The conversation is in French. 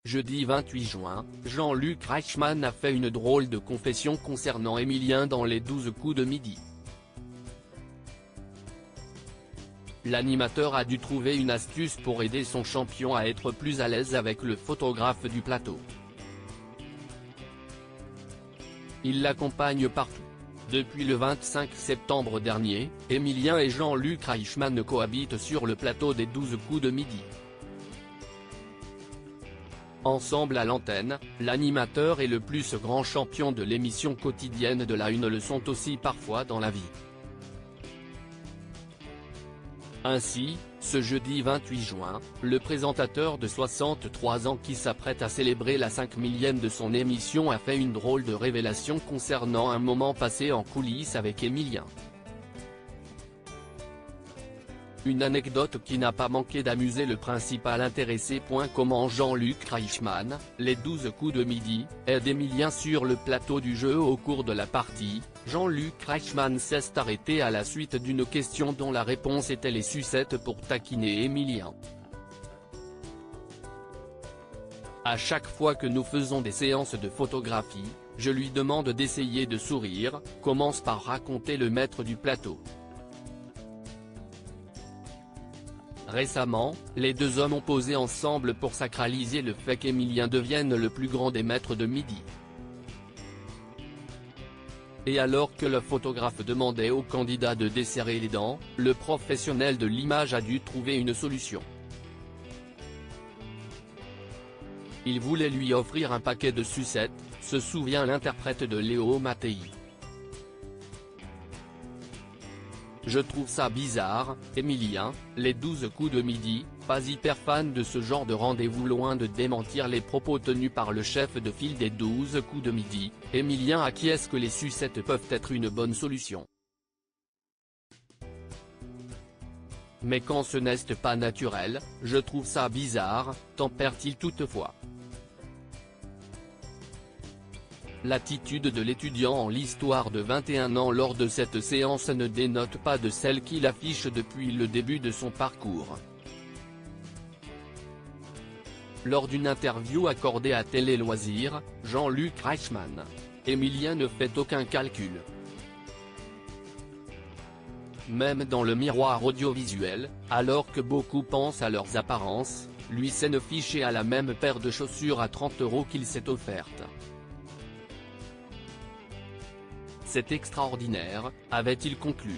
Jeudi 28 juin, Jean-Luc Reichmann a fait une drôle de confession concernant Emilien dans les 12 coups de midi. L'animateur a dû trouver une astuce pour aider son champion à être plus à l'aise avec le photographe du plateau. Il l'accompagne partout. Depuis le 25 septembre dernier, Emilien et Jean-Luc Reichmann cohabitent sur le plateau des 12 coups de midi. Ensemble à l'antenne, l'animateur et le plus grand champion de l'émission quotidienne de la Une le sont aussi parfois dans la vie. Ainsi, ce jeudi 28 juin, le présentateur de 63 ans qui s'apprête à célébrer la 5 000e de son émission a fait une drôle de révélation concernant un moment passé en coulisses avec Emilien. Une anecdote qui n'a pas manqué d'amuser le principal intéressé. Comment Jean-Luc Reichmann, les 12 coups de midi, aide Emilien sur le plateau du jeu. Au cours de la partie, Jean-Luc Reichmann s'est arrêté à la suite d'une question dont la réponse était les sucettes pour taquiner Emilien. À chaque fois que nous faisons des séances de photographie, je lui demande d'essayer de sourire, commence par raconter le maître du plateau. Récemment, les deux hommes ont posé ensemble pour sacraliser le fait qu'Emilien devienne le plus grand des maîtres de midi. Et alors que le photographe demandait au candidat de desserrer les dents, le professionnel de l'image a dû trouver une solution. Il voulait lui offrir un paquet de sucettes, se souvient l'interprète de Léo Mattei. Je trouve ça bizarre, Emilien, les 12 coups de midi, pas hyper fan de ce genre de rendez-vous. Loin de démentir les propos tenus par le chef de file des 12 coups de midi, Emilien acquiesce que les sucettes peuvent être une bonne solution. Mais quand ce n'est pas naturel, je trouve ça bizarre, tempère-t-il toutefois. L'attitude de l'étudiant en l'histoire de 21 ans lors de cette séance ne dénote pas de celle qu'il affiche depuis le début de son parcours. Lors d'une interview accordée à Télé Loisirs, Jean-Luc Reichmann, Emilien ne fait aucun calcul. Même dans le miroir audiovisuel, alors que beaucoup pensent à leurs apparences, lui s'est fiché à la même paire de chaussures à 30 € qu'il s'est offerte. C'est extraordinaire, avait-il conclu.